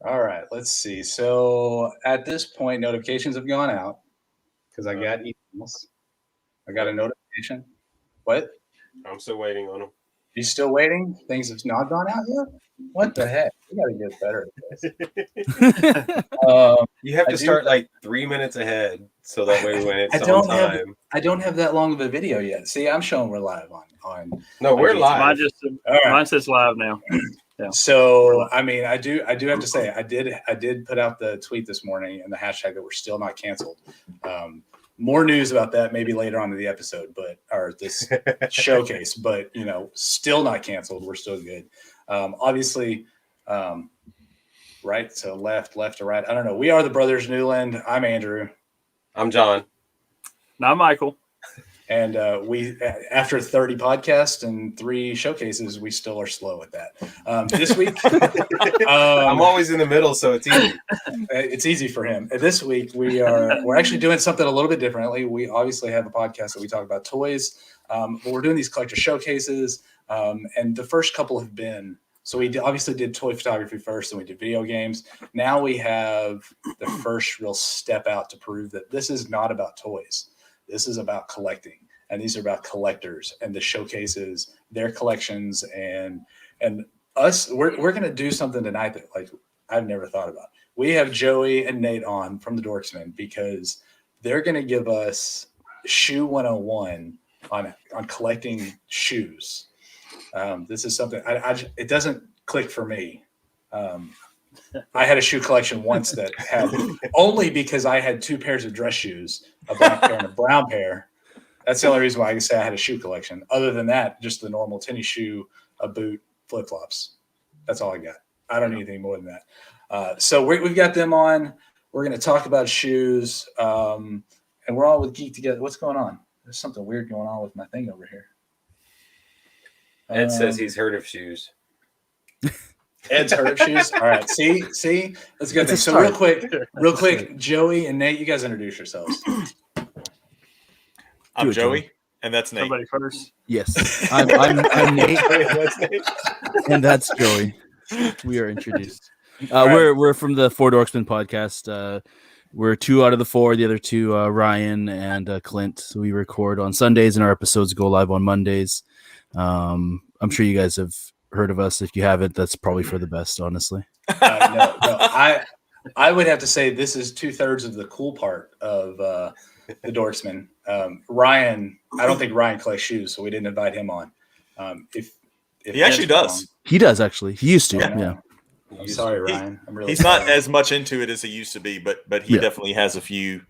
All right, let's see. So at this point, notifications have gone out because I got emails. I got a notification. What? I'm still waiting on them. You still waiting? Things have not gone out yet? What the heck? We got to get better at this. You have to start like 3 minutes ahead, so that way when it's on time. I don't have that long of a video yet. See, I'm showing we're live on. No, we're live. Mine says live now. Yeah. So I mean, I do have to say I did put out the tweet this morning and the hashtag that we're still not canceled. More news about that maybe later on in the episode, or this showcase, but still not canceled. We're still good. Obviously, right to left to right. I don't know. We are the Brothers Newland. I'm Andrew. I'm John. And I'm Michael. And we, after 30 podcasts and 3 showcases, we still are slow at that. This week, I'm always in the middle, so it's easy. It's easy for him. This week, we're actually doing something a little bit differently. We obviously have a podcast that we talk about toys, but we're doing these collector showcases, and the first couple have been. So we obviously did toy photography first, and we did video games. Now we have the first real step out to prove that this is not about toys. This is about collecting, and these are about collectors and the showcases, their collections, and us. We're going to do something tonight that like I've never thought about. We have Joey and Nate on from the Dorksmen because they're going to give us shoe 101 on collecting shoes. This is something it doesn't click for me. I had a shoe collection once that had only because I had 2 pairs of dress shoes, a black pair and a brown pair. That's the only reason why I can say I had a shoe collection. Other than that, just the normal tennis shoe, a boot, flip-flops. That's all I got. I don't need anything more than that. So we've got them on. We're going to talk about shoes, and we're all with Geek Together. What's going on? There's something weird going on with my thing over here. Ed says he's heard of shoes. Ed's heard of shoes. All right. See, let's go. So real quick, Joey and Nate, you guys introduce yourselves. I'm Joey, and that's Nate. Somebody first. Yes, I'm Nate, and that's Joey. We are introduced. We're from the Four Dorksmen podcast. We're 2 out of the 4. The other 2, Ryan and Clint. So we record on Sundays, and our episodes go live on Mondays. I'm sure you guys have heard of us. If you haven't, that's probably for the best, honestly. No. I would have to say this is 2/3 of the cool part of the Dorksmen. Ryan, I don't think Ryan collects shoes, so we didn't invite him on. If he actually does. He does actually. He used to. Yeah. I'm sorry, Ryan. He's not as much into it as he used to be, but he definitely has a few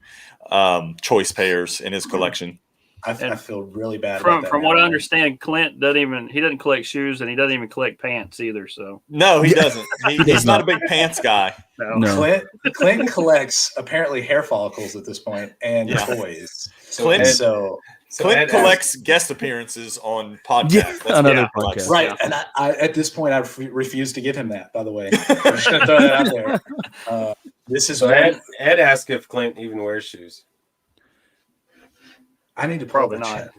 choice pairs in his collection. I feel really bad. From what I understand, Clint doesn't collect shoes, and he doesn't even collect pants either. So no, he doesn't. He's not a big pants guy. No. Clint collects apparently hair follicles at this point and toys. Clint collects guest appearances on podcasts. Another podcast. Right. And I at this point, I refuse to give him that, by the way. I'm just going to throw that out there. This is Ed asked if Clint even wears shoes. I need to probably not.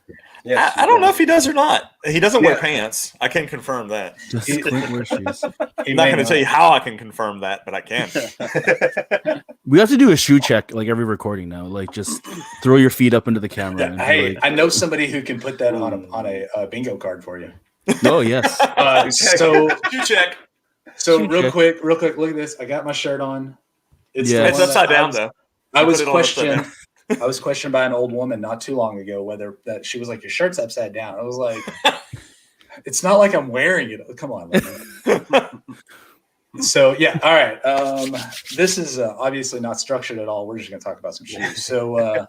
Yes, I don't know if he does or not. He doesn't wear pants. I can confirm that. Just Clint wears shoes. I'm not going to tell you how I can confirm that, but I can. We have to do a shoe check like every recording now. Like just throw your feet up into the camera. Hey, I know somebody who can put that on a bingo card for you. Oh yes. So shoe check. So real quick, look at this. I got my shirt on. It's upside down though. I was questioned by an old woman not too long ago whether that she was like, your shirt's upside down. I was like, it's not like I'm wearing it. Come on. So yeah. All right. This is obviously not structured at all. We're just going to talk about some shoes. So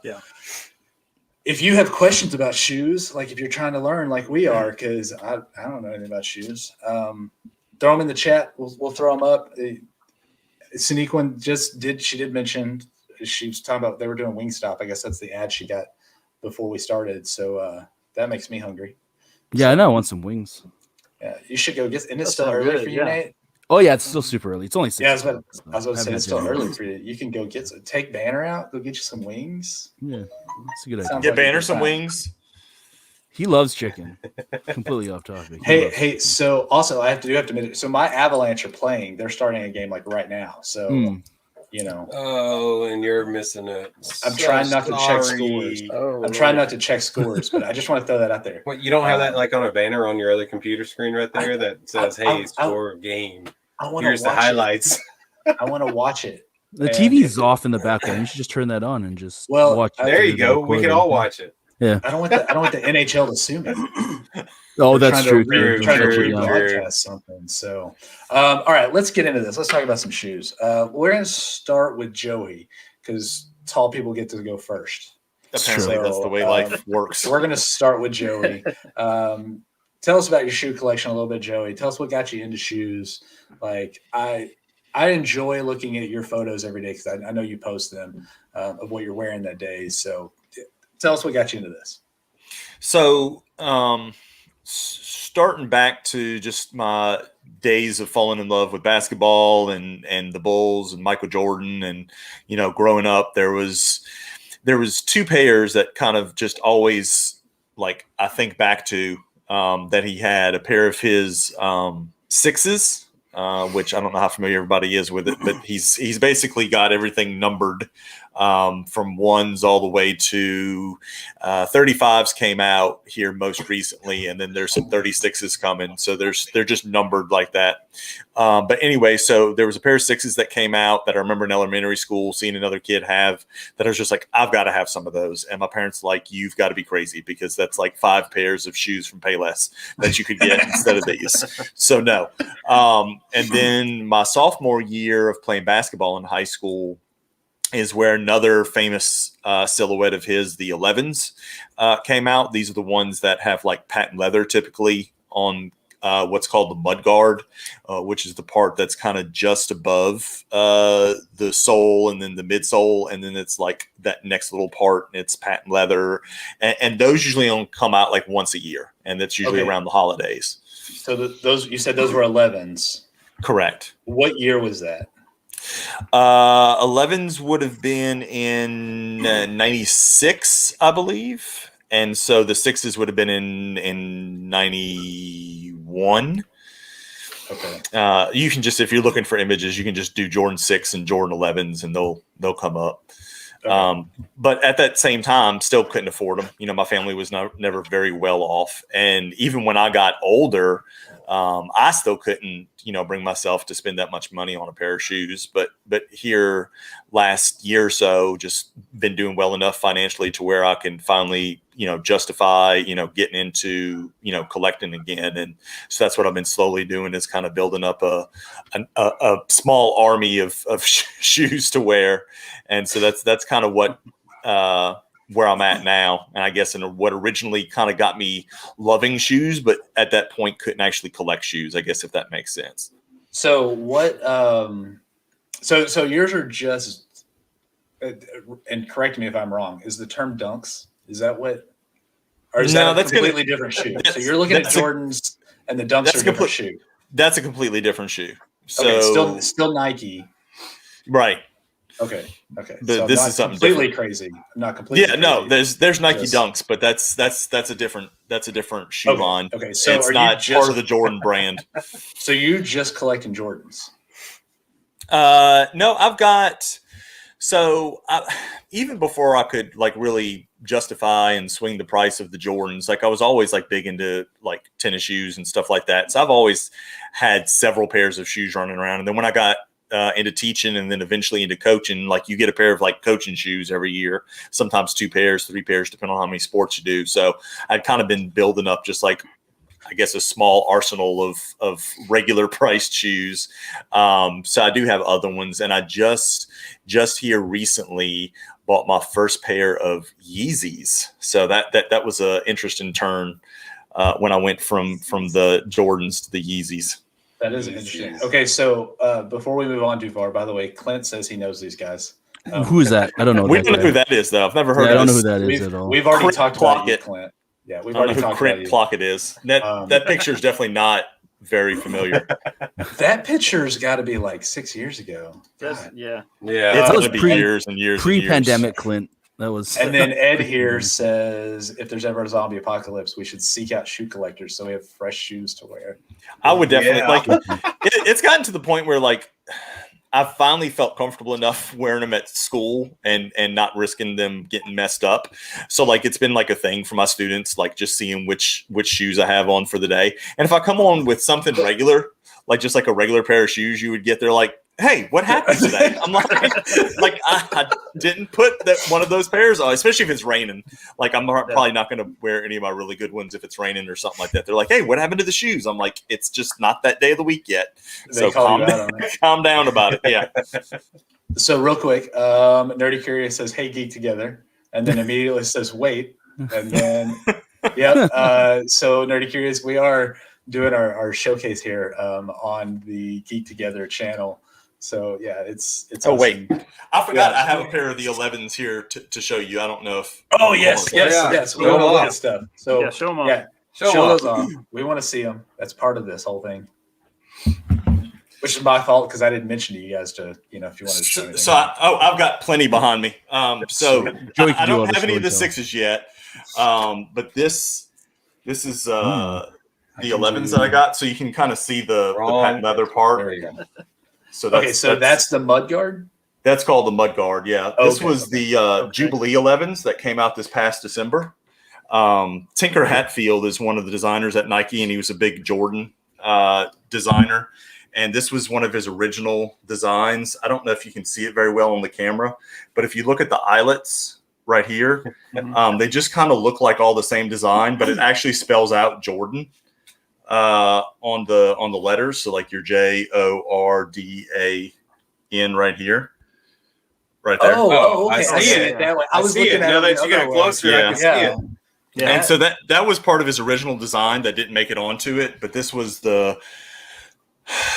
if you have questions about shoes, like if you're trying to learn like we are, because I don't know anything about shoes, throw them in the chat. We'll throw them up. Sneakwin she did mention she was talking about they were doing Wingstop. I guess that's the ad she got before we started. So that makes me hungry. Yeah, I know. I want some wings. Yeah, you should go get. And it's still early for you, Nate. Oh yeah, it's still super early. It's only 6. Yeah, I was about to say it's still early for you. You can go take Banner out. Go get you some wings. Yeah, that's a good idea. Get Banner some wings. He loves chicken. Completely off topic. Hey. So also, I have to admit it. So my Avalanche are playing. They're starting a game like right now. So you know. Oh, and you're missing it. I'm trying not to check scores. I'm trying not to check scores, but I just want to throw that out there. What, you don't have that like on a banner on your other computer screen right there that says, "Hey, score game." Here's the highlights. I want to watch it. The TV's off in the background. You should just turn that on and just watch it. There you go. We can all watch it. Yeah. I don't want the NHL to sue me. Oh, that's true. Trying to rebroadcast something. So, all right, let's get into this. Let's talk about some shoes. We're going to start with Joey because tall people get to go first. Apparently, that's the way life works. So we're going to start with Joey. Tell us about your shoe collection a little bit, Joey. Tell us what got you into shoes. Like I enjoy looking at your photos every day because I know you post them of what you're wearing that day. So tell us what got you into this. So starting back to just my days of falling in love with basketball and the Bulls and Michael Jordan and, you know, growing up, there was two pairs that kind of just always, like, I think back to that he had a pair of his sixes, which I don't know how familiar everybody is with it, but he's basically got everything numbered from ones all the way to 35s came out here most recently, and then there's some 36s coming. So they're just numbered like that. But anyway, so there was a pair of sixes that came out that I remember in elementary school seeing another kid have that I was just like, I've got to have some of those. And my parents were like, you've got to be crazy because that's like 5 pairs of shoes from Payless that you could get instead of these. So no. And then my sophomore year of playing basketball in high school is where another famous silhouette of his, the 11s, came out. These are the ones that have like patent leather typically on what's called the mud guard, which is the part that's kind of just above the sole and then the midsole. And then it's like that next little part, and it's patent leather. And those usually only come out like once a year. And that's usually around the holidays. So those, you said those were 11s. Correct. What year was that? 11s would have been in 96, I believe. And so the 6s would have been in 91. Okay. You can just, if you're looking for images, you can just do Jordan 6 and Jordan 11s and they'll come up. Okay. But at that same time, still couldn't afford them. You know, my family was never very well off. And even when I got older, I still couldn't, you know, bring myself to spend that much money on a pair of shoes. But here last year or so, just been doing well enough financially to where I can finally, you know, justify, you know, getting into, you know, collecting again. And so that's what I've been slowly doing, is kind of building up a small army of shoes to wear. And so that's kind of what, where I'm at now. And I guess what originally kind of got me loving shoes, but at that point couldn't actually collect shoes, I guess, if that makes sense. So what, so yours are just, and correct me if I'm wrong, is the term dunks? Is that what, or is that a completely different shoe? So you're looking at Jordans and the dunks are a different shoe. That's a completely different shoe. So okay, still Nike. Right. Okay. But so this is something completely different. Crazy. I'm not completely. Yeah, no. There's Nike Dunks, but that's a different shoe line. Okay, so it's not part of the Jordan brand. So you just collecting Jordans? No, I've got. So even before I could like really justify and swing the price of the Jordans, like I was always like big into like tennis shoes and stuff like that. So I've always had several pairs of shoes running around, and then when I got into teaching and then eventually into coaching, like you get a pair of like coaching shoes every year, sometimes 2 pairs, 3 pairs, depending on how many sports you do. So I'd kind of been building up just like, I guess, a small arsenal of regular priced shoes. So I do have other ones, and I just here recently bought my first pair of Yeezys. So that was an interesting turn when I went from the Jordans to the Yeezys. That is interesting. Okay, so before we move on too far, by the way, Clint says he knows these guys. Who is that? I don't know. We don't know who that is, though. I've never heard of I don't know this. who that is at all. We've already talked about you, Clint. Yeah, we've already talked about you. Clockett is. That picture is definitely not very familiar. That picture's got to be like 6 years ago. Yeah. It's going to be years and years. Pre-pandemic, Clint. That was. And then Ed here says, if there's ever a zombie apocalypse, we should seek out shoe collectors so we have fresh shoes to wear. I would definitely it's gotten to the point where like I finally felt comfortable enough wearing them at school and not risking them getting messed up. So like it's been like a thing for my students, like just seeing which shoes I have on for the day. And if I come on with something regular, like just like a regular pair of shoes, you would get there like, hey, what happened today? I'm like I didn't put that one of those pairs on, especially if it's raining. Like I'm probably not going to wear any of my really good ones if it's raining or something like that. They're like, hey, what happened to the shoes? I'm like, it's just not that day of the week yet. So calm down about it. Yeah. So real quick, Nerdy Curious says, hey, geek together. And then immediately says, wait. And then, so Nerdy Curious, we are doing our showcase here on the Geek Together channel. So yeah, it's oh awesome. Wait, I forgot I have a pair of the 11s here to show you. I don't know if yes we want to look at stuff. So show them off. Yeah, show those off. We want to see them. That's part of this whole thing. Which is my fault because I didn't mention to you guys to, if you wanted to show anything. I've got plenty behind me. So I don't have any of the 6s yet. But this is the 11s that I got, so you can kind of see the patent leather part. There you go. So that's the Mudguard? That's called the Mudguard, yeah. This was the Jubilee 11s that came out this past December. Tinker Hatfield is one of the designers at Nike, and he was a big Jordan designer. And this was one of his original designs. I don't know if you can see it very well on the camera, but if you look at the eyelets right here, they just kind of look like all the same design, but it actually spells out Jordan on the letters. So like your JORDAN right here. Right there. Oh, okay. I see it that way. I was looking at now it that you got it closer. I can see it. Yeah. And so that was part of his original design that didn't make it onto it, but this was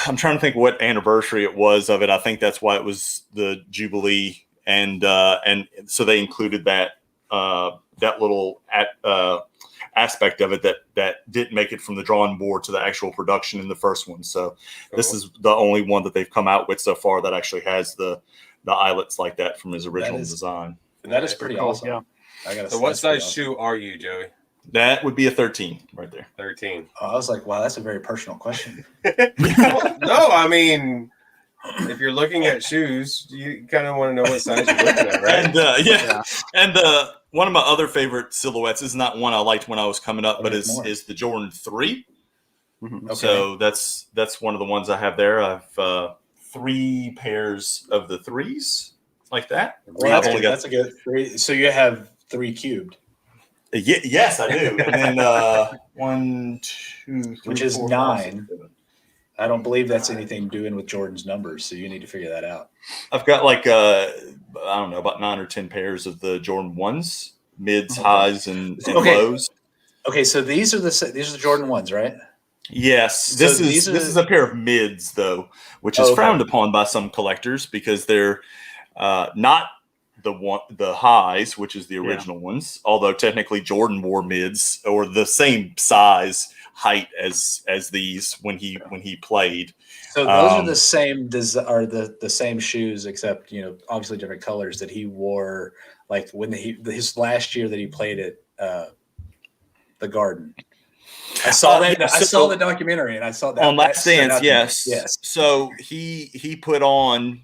I'm trying to think what anniversary it was of it. I think that's why it was the Jubilee, and so they included that little aspect of it that didn't make it from the drawing board to the actual production in the first one. So this is the only one that they've come out with so far that actually has the eyelets like that from his original design. That is pretty awesome. Yeah. So what size shoe are you, Joey? That would be a 13 right there. 13. Oh, I was like, wow, that's a very personal question. No, I mean, if you're looking at shoes, you kind of want to know what size you're looking at, right? And one of my other favorite silhouettes is not one I liked when I was coming up, but is the Jordan 3. Okay. So that's one of the ones I have there. I have 3 pairs of the 3s like that. Well, that's a good 3. So you have 3 cubed. Yes, I do. And then 1, 2, 3, which is 4, 9. 5, I don't believe that's anything doing with Jordan's numbers, so you need to figure that out. I've got like I don't know, about 9 or 10 pairs of the Jordan 1s, mids, highs, and lows. Okay, so these are the Jordan 1s, right? Yes. This is a pair of mids though, which is frowned upon by some collectors because they're not the highs, which is the original ones, although technically Jordan wore mids or the same size height as these when he played. So those are the same the same shoes, except obviously different colors that he wore like when his last year that he played at the Garden. I saw that. I saw the documentary and I saw that on Last Dance. Yes. So he put on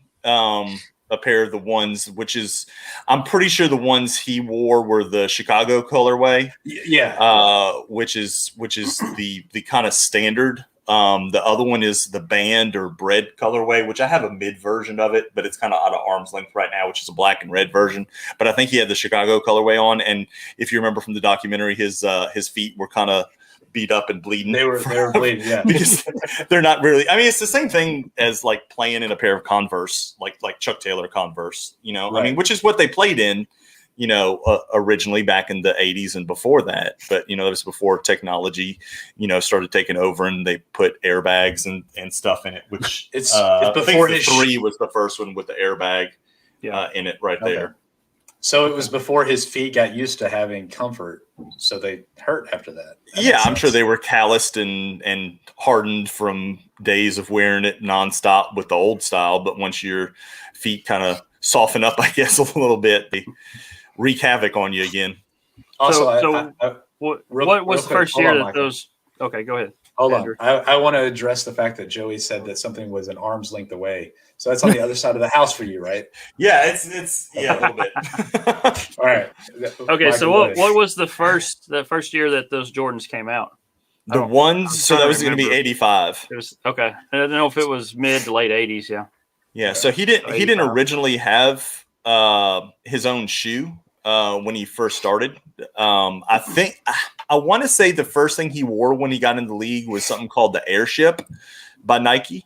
a pair of the ones, which is, I'm pretty sure the ones he wore were the Chicago colorway. Yeah. Which is the kind of standard. The other one is the band or bread colorway, which I have a mid version of it, but it's kind of out of arm's length right now, which is a black and red version. But I think he had the Chicago colorway on. And if you remember from the documentary, his feet were kind of beat up and bleeding. They were bleeding, yeah. Because they're not really, I mean, it's the same thing as like playing in a pair of Converse, like Chuck Taylor Converse, right. I mean, which is what they played in, originally back in the 80s and before that. But, it was before technology, started taking over and they put airbags and stuff in it, which it's before the 3 was the first one with the airbag in it right there. So it was before his feet got used to having comfort, so they hurt after that. I'm sure they were calloused and hardened from days of wearing it nonstop with the old style. But once your feet kind of soften up, I guess, a little bit, wreak havoc on you again. Also, what real was the quick, first hold year on, that Michael. those? Okay, go ahead. Hold Andrew. on. I want to address the fact that Joey said that something was an arm's length away. So that's on the other side of the house for you, right? Yeah, it's a little bit. All right. Okay, Michael, so go ahead. what was the first year that those Jordans came out? The ones, so trying that to was going to be remember. 85. It was okay. I don't know if it was mid to late 80s. Yeah. Yeah, so he didn't 85. originally have his own shoe when he first started. I think I want to say the first thing he wore when he got in the league was something called the Airship by Nike,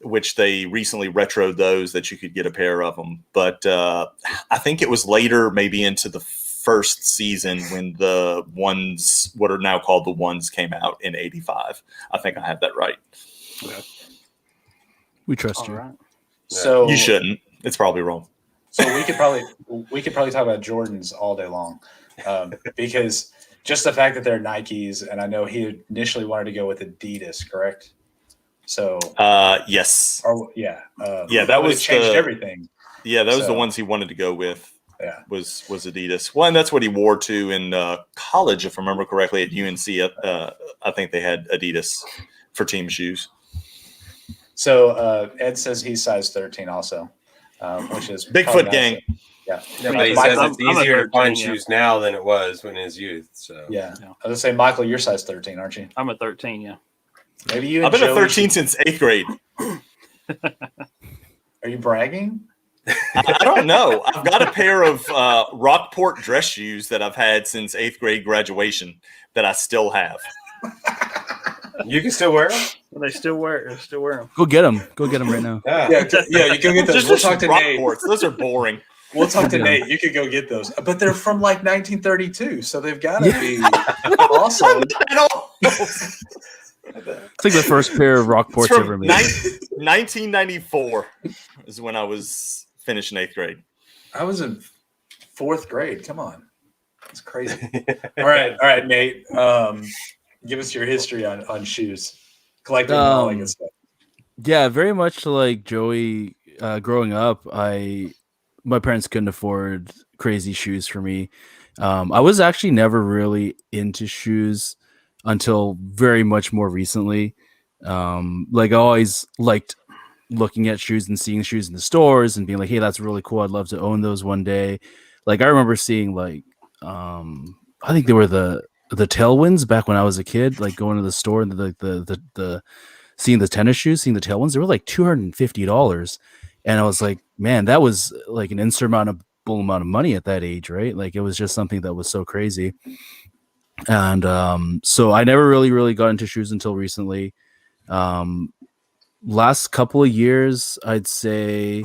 which they recently retroed those that you could get a pair of them. But I think it was later, maybe into the first season, when the ones, what are now called the ones, came out in 85. I think I have that right. Okay. We trust All you. right. So You shouldn't. It's probably wrong. So we could probably talk about Jordans all day long, because just the fact that they're Nikes, and I know he initially wanted to go with Adidas, correct? So Yes. yeah, that would was have changed the- everything. Yeah, that was the So- ones he wanted to go with. Yeah. Was Adidas. Well, and that's what he wore to in college, if I remember correctly, at UNC. I think they had Adidas for team shoes. So Ed says he's size 13 also, which is Bigfoot probably gang. nice. Yeah. Yeah, Me but he too. says I'm- it's I'm a easier to 13, find yeah. shoes now than it was when in his youth. So Yeah. Yeah. I was gonna say, Michael, you're size 13, aren't you? I'm a 13. Yeah. Maybe you. I've and been a Joey 13 since 8th grade. Are you bragging? I don't know. I've got a pair of Rockport dress shoes that I've had since 8th grade graduation that I still have. you can still wear them. They still wear them. Go get them. Go get them right now. Yeah. Yeah. You go get those. We'll talk to Nate. Rockports. Those are boring. We'll talk to Yeah. Nate. You could go get those, but they're from like 1932, so they've got to be awesome. It's like the first pair of Rockports It's from ever made. 1994 is when I was finishing 8th grade. I was in 4th grade. Come on, it's crazy. All right, Nate. Give us your history on shoes, collecting and all that good stuff. Yeah, very much like Joey. Growing up, my parents couldn't afford crazy shoes for me. I was actually never really into shoes until very much more recently. Like I always liked looking at shoes and seeing shoes in the stores and being like, hey, that's really cool. I'd love to own those one day. Like I remember seeing like I think they were the Tailwinds back when I was a kid, like going to the store and the seeing the tennis shoes, seeing the Tailwinds, they were like $250. And I was like, man, that was like an insurmountable amount of money at that age, right? Like it was just something that was so crazy. And so I never really got into shoes until recently. Last couple of years, I'd say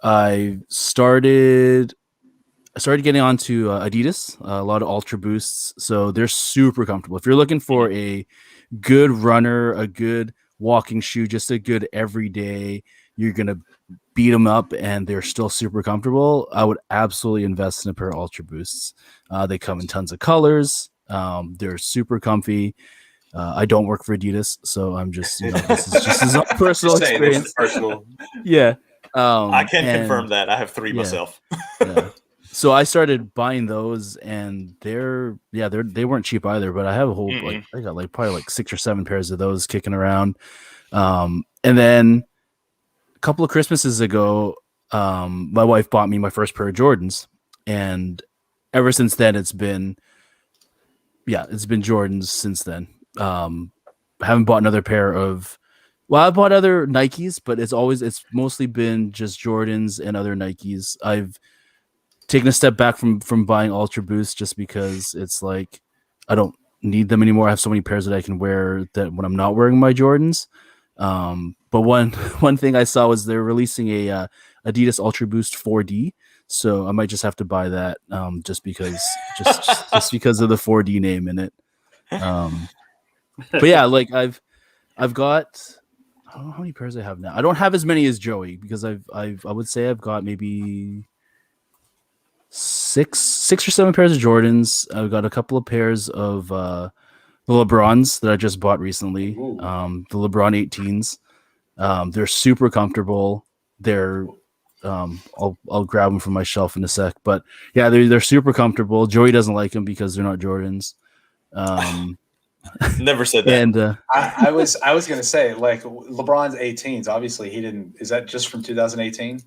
I started getting onto Adidas, a lot of Ultra Boosts. So they're super comfortable. If you're looking for a good runner, a good walking shoe, just a good everyday, you're going to beat them up and they're still super comfortable, I would absolutely invest in a pair of Ultra Boosts. They come in tons of colors. They're super comfy. I don't work for Adidas, so I'm just, this is just a personal Just saying, this experience. is personal. Yeah. I can confirm that. I have 3 myself. Yeah. So I started buying those, and they weren't cheap either. But I have a whole I got like probably like 6 or 7 pairs of those kicking around. And then a couple of Christmases ago, my wife bought me my first pair of Jordans, and ever since then it's been Jordans since then. I haven't bought another pair of. Well, I bought other Nikes, but it's mostly been just Jordans and other Nikes. I've taken a step back from buying Ultra Boost just because it's like I don't need them anymore. I have so many pairs that I can wear that when I'm not wearing my Jordans. But one thing I saw was they're releasing a Adidas Ultra Boost 4D, so I might just have to buy that just because of the 4D name in it. But yeah, like I've got. I don't know how many pairs I have now. I don't have as many as Joey because I would say I've got maybe six or 7 pairs of Jordans. I've got a couple of pairs of the LeBrons that I just bought recently. Ooh. The LeBron 18s. They're super comfortable. They're I'll grab them from my shelf in a sec. But yeah, they're super comfortable. Joey doesn't like them because they're not Jordans. Never said that. And I was gonna say, like, LeBron's 18s. Obviously, he didn't. Is that just from 2018?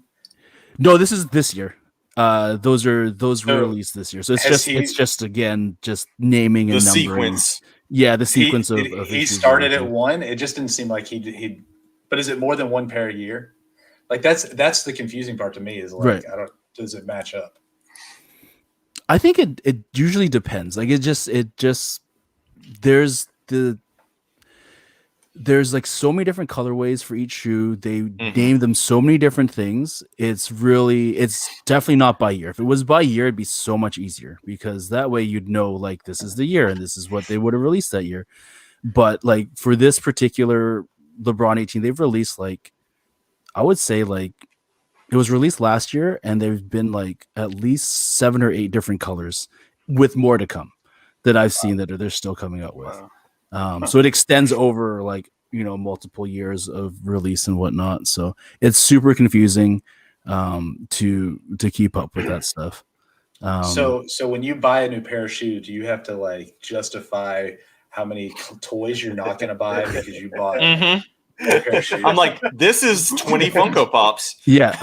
no, this is this year. Those were So, released this year. So has it's just again just naming The and numbering. sequence. Yeah, the sequence he, of he issues started are at one. It just didn't seem like he. But is it more than one pair a year? Like that's the confusing part to me. Is like, Right. I don't. Does it match up? I think it usually depends. Like it just there's like so many different colorways for each shoe. They name them so many different things. It's definitely not by year. If it was by year, it'd be so much easier because that way you'd know like this is the year and this is what they would have released that year. But like for this particular LeBron 18, they've released like, I would say like it was released last year and there's been like at least 7 or 8 different colors with more to come that I've seen that they're still coming out with. So it extends over like, multiple years of release and whatnot. So it's super confusing to keep up with that stuff. So when you buy a new pair of shoes, do you have to like justify how many toys you're not going to buy because you bought a pair of shoes? I'm like, this is 20 Funko Pops. Yeah.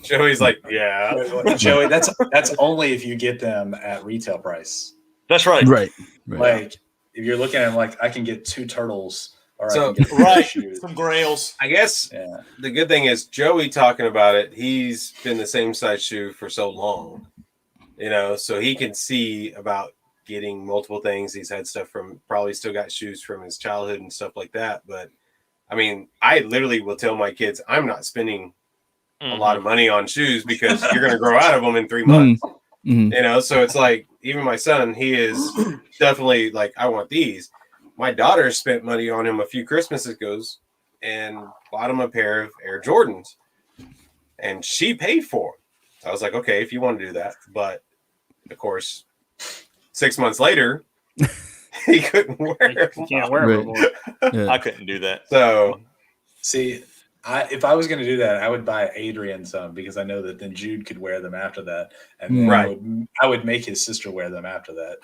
Joey's like, yeah. Joey, that's only if you get them at retail price. That's right. Right. Like if you're looking at them, like I can get 2 turtles, or So- I can get 3 Right. shoes. Some grails. I guess Yeah. the good thing is Joey talking about it. He's been the same size shoe for so long, so he can see about getting multiple things. He's had stuff from probably still got shoes from his childhood and stuff like that. But I mean, I literally will tell my kids, I'm not spending a lot of money on shoes because you're going to grow out of them in 3 months. So it's like, even my son, he is definitely like, I want these. My daughter spent money on him a few Christmases ago and bought him a pair of Air Jordans, and she paid for them. So I was like, okay, if you want to do that. But of course, 6 months later, he couldn't wear them. You can't wear them anymore. Yeah. I couldn't do that. So See, if I was going to do that, I would buy Adrian some because I know that then Jude could wear them after that, and then Right. I would make his sister wear them after that.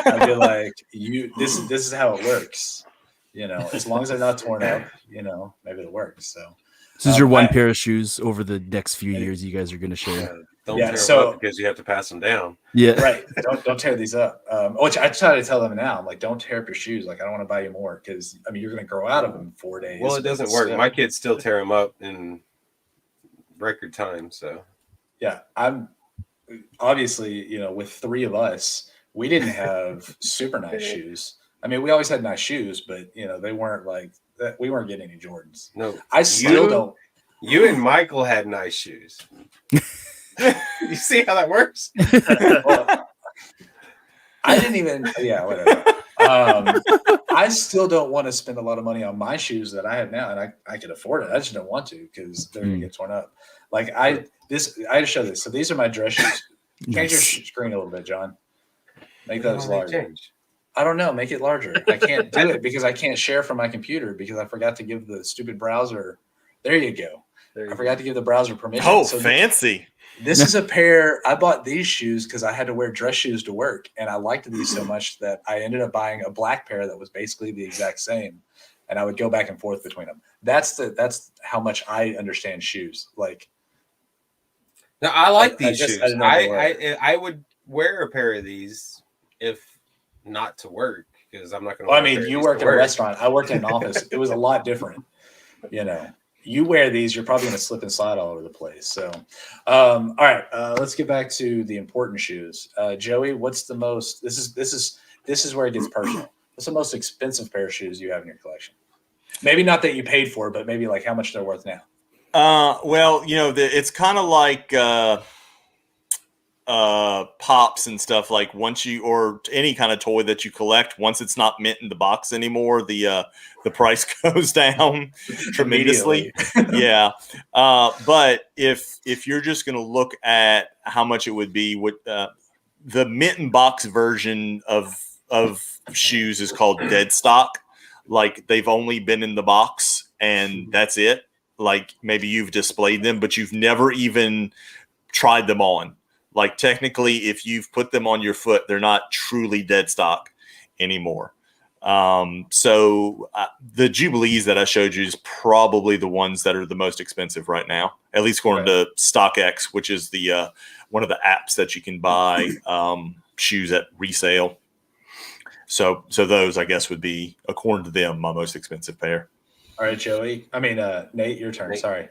I'd be like, this is how it works. As long as they're not torn up, maybe it works. So This is your one pair of shoes over the next few years you guys are going to share. don't Yeah, tear so- them up because you have to pass them down. Yeah. right, don't tear these up. Which I try to tell them now. I'm like, don't tear up your shoes. Like, I don't want to buy you more because you're going to grow out of them in 4 days. Well, it doesn't work. My kids still tear them up in record time. So Yeah, I'm obviously, with 3 of us, we didn't have super nice shoes. We always had nice shoes, but they weren't like that. We weren't getting any Jordans. no, I still don't. You and Michael had nice shoes. You see how that works? Well, I didn't even. Yeah, whatever. I still don't want to spend a lot of money on my shoes that I have now, and I can afford it. I just don't want to because they're gonna get torn up. Like I just show this. So these are my dress shoes. Change your screen a little bit, John. Make those larger. I don't know. Make it larger. I can't do it because I can't share from my computer because I forgot to give the stupid browser. There you go. I forgot to give the browser permission. Oh, So fancy. This is a pair. I bought these shoes because I had to wear dress shoes to work, and I liked these so much that I ended up buying a black pair that was basically the exact same, and I would go back and forth between them. That's how much I understand shoes. Like, No, I like I these just- shoes. I didn't know they were. I would wear a pair of these if not to work because I'm not going to. well, I mean, you work in a restaurant. I worked in an office. It was a lot different. You wear these, you're probably going to slip and slide all over the place. So, all right, let's get back to the important shoes. Joey, what's the most? This is where it gets personal. What's the most expensive pair of shoes you have in your collection? Maybe not that you paid for, but maybe like how much they're worth now. Well, it's kind of like pops and stuff. Like once you, or any kind of toy that you collect, once it's not mint in the box anymore, the price goes down tremendously. Yeah. But if you're just going to look at how much it would be, what the mint in box version of shoes is called dead stock. Like they've only been in the box and that's it. like maybe you've displayed them, but you've never even tried them on. Like technically, if you've put them on your foot, they're not truly dead stock anymore. So the Jubilees that I showed you is probably the ones that are the most expensive right now, at least according to StockX, which is the one of the apps that you can buy shoes at resale. So those, I guess, would be, according to them, my most expensive pair. All right, Joey. Nate, your turn. Sorry.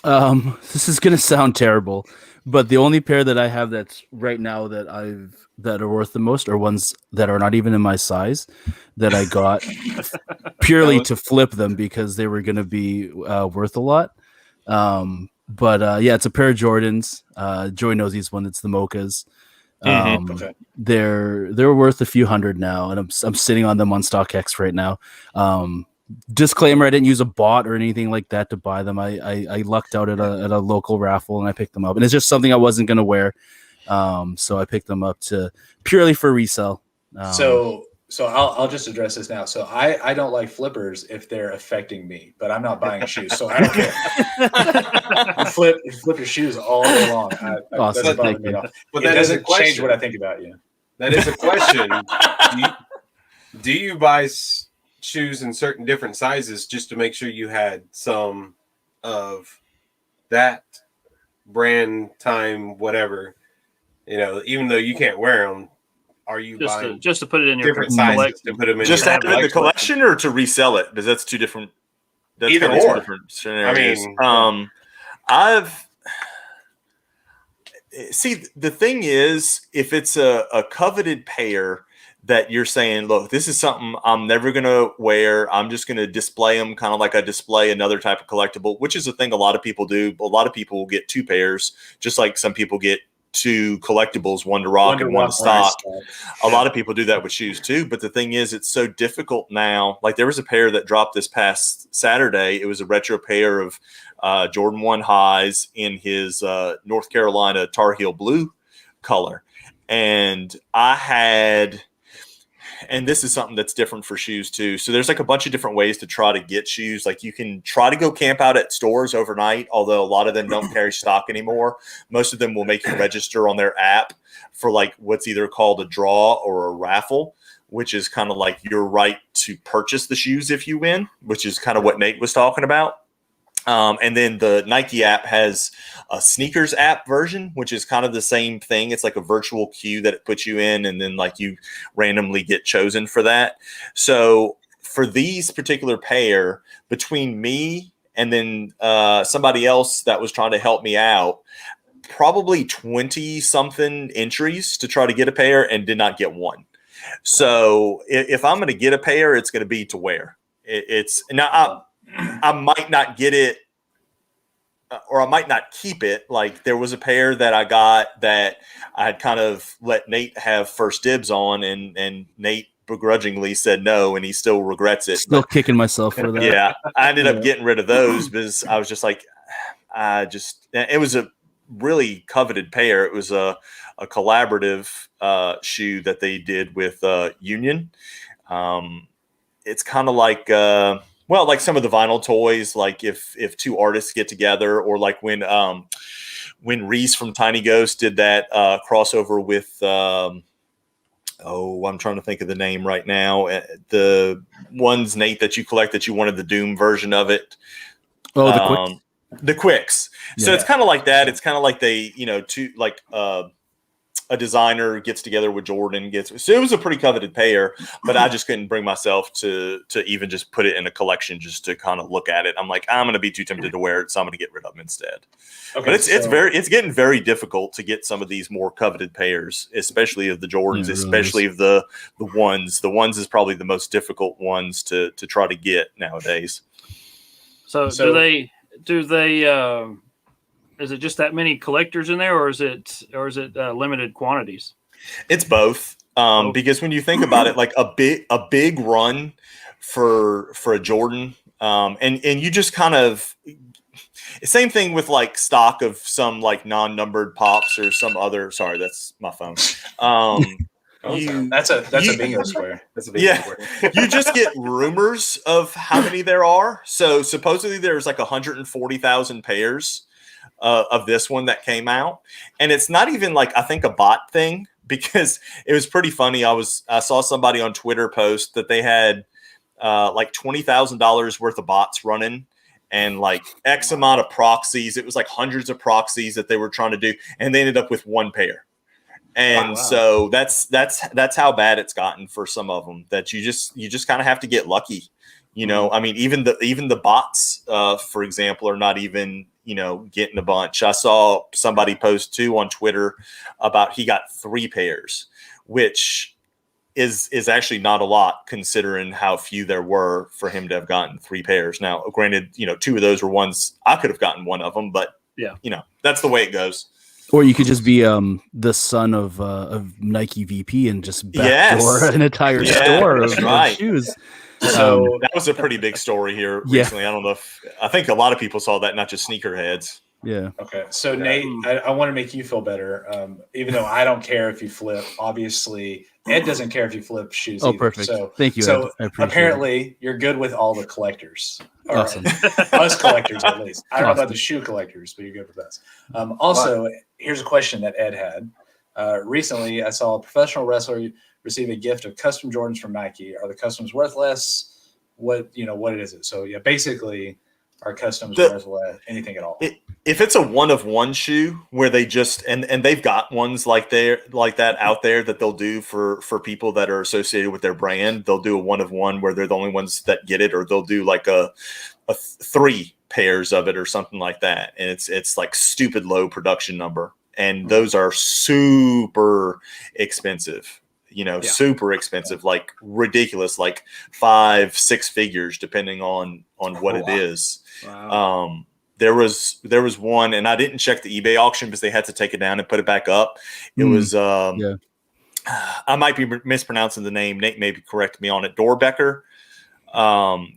This is gonna sound terrible, but the only pair that I have that's right now that are worth the most are ones that are not even in my size that I got purely to flip them because they were gonna be worth a lot. But it's a pair of Jordans. Joey knows these ones. It's the Mochas. Okay. They're worth a few hundred now, and I'm sitting on them on StockX right now. Disclaimer: I didn't use a bot or anything like that to buy them. I lucked out at a local raffle and I picked them up, and it's just something I wasn't going to wear. So I picked them up purely for resale. So I'll just address this now. So I don't like flippers if they're affecting me, but I'm not buying shoes, so I don't care. You flip your shoes all day long. Awesome. Doesn't bother me at all. But It that is a doesn't change question. what I think about you. That is a question. Do you buy shoes in certain different sizes just to make sure you had some of that brand, time, whatever? Even though you can't wear them, are you buying just to put it in your different sizes to put them in? Just your have it in the collection or to resell it? Because that's two different. That's Either kind of or. two different scenarios. I mean, See, the thing is, if it's a coveted pair that you're saying, look, this is something I'm never going to wear. I'm just going to display them kind of like I display another type of collectible, which is a thing a lot of people do. A lot of people will get two pairs, just like some people get two collectibles, one to rock and one to stock. A lot of people do that with shoes too. But the thing is, it's so difficult now. Like there was a pair that dropped this past Saturday. It was a retro pair of Jordan 1 highs in his North Carolina Tar Heel blue color. And and this is something that's different for shoes too. So there's like a bunch of different ways to try to get shoes. Like you can try to go camp out at stores overnight, although a lot of them don't carry stock anymore. Most of them will make you register on their app for like what's either called a draw or a raffle, which is kind of like your right to purchase the shoes if you win, which is kind of what Nate was talking about. And then the Nike app has a sneakers app version, which is kind of the same thing. It's like a virtual queue that it puts you in, and then like you randomly get chosen for that. So for these particular pair, between me and then somebody else that was trying to help me out, probably 20 something entries to try to get a pair and did not get one. So if I'm going to get a pair, it's going to be to wear. It's now I might not get it or I might not keep it. Like there was a pair that I got that I had kind of let Nate have first dibs on, and Nate begrudgingly said no, and he still regrets it. Still kicking myself for that. Yeah, I ended up getting rid of those because I was just like, it was a really coveted pair. It was a collaborative shoe that they did with Union. It's kind of like like some of the vinyl toys, like if two artists get together, or like when Reese from Tiny Ghost did that crossover with I'm trying to think of the name right now. The ones, Nate, that you collect that you wanted the Doom version of it. Oh, the Quicks. The Quicks. So it's kind of like that. It's kind of like they, a designer gets together with Jordan, so it was a pretty coveted pair, but I just couldn't bring myself to even just put it in a collection just to kind of look at it. I'm like, I'm going to be too tempted to wear it, so I'm going to get rid of them instead. Okay, but it's getting very difficult to get some of these more coveted pairs, especially of the Jordans, especially of the ones. The ones is probably the most difficult ones to try to get nowadays. So do they is it just that many collectors in there, or is it limited quantities? It's both. Because when you think about it, like a big run for a Jordan, and you just kind of same thing with like stock of some like non-numbered pops or some other. Sorry, that's my phone. That's a you- bingo square. That's a big Yeah. square. you just get rumors of how many there are. So supposedly there's like 140,000 pairs of this one that came out, and it's not even like I think a bot thing, because it was pretty funny. I saw somebody on Twitter post that they had like $20,000 worth of bots running and like X amount of proxies. It was like hundreds of proxies that they were trying to do, and they ended up with one pair. And Wow. so that's how bad it's gotten for some of them, that you just kind of have to get lucky. You know, I mean, even the bots, for example, are not even, getting a bunch. I saw somebody post too on Twitter about he got 3 pairs, which is actually not a lot considering how few there were for him to have gotten 3 pairs. Now, granted, 2 of those were ones I could have gotten one of them, but Yeah. That's the way it goes. Or you could just be the son of Nike VP and just backdoor an entire store of shoes. So That was a pretty big story here Yeah. recently. I think a lot of people saw that, not just sneakerheads. Yeah. okay, so Nate, I want to make you feel better. Even though I don't care if you flip, obviously Ed doesn't care if you flip shoes. Oh, either. perfect. So Thank you, So Ed. I appreciate apparently you're good with all the collectors. Or Awesome. us collectors at least. I don't know about Awesome. the shoe collectors, but you're good with us. Also, here's a question that Ed had. Recently, I saw a professional wrestler receive a gift of custom Jordans from Nike. Are the customs worth less? What is it? So yeah, basically, are customs worth less? Anything at all? If it's a one of one shoe where they just and they've got ones like that out there that they'll do for people that are associated with their brand, they'll do a one of one where they're the only ones that get it, or they'll do like a 3 pairs of it or something like that, and it's like stupid low production number, and those are super expensive. Super expensive, like ridiculous, like 5-6 figures depending on what it is. Wow. There was one, and I didn't check the eBay auction because they had to take it down and put it back up. It was I might be mispronouncing the name. Nate maybe correct me on it. Dorbecker.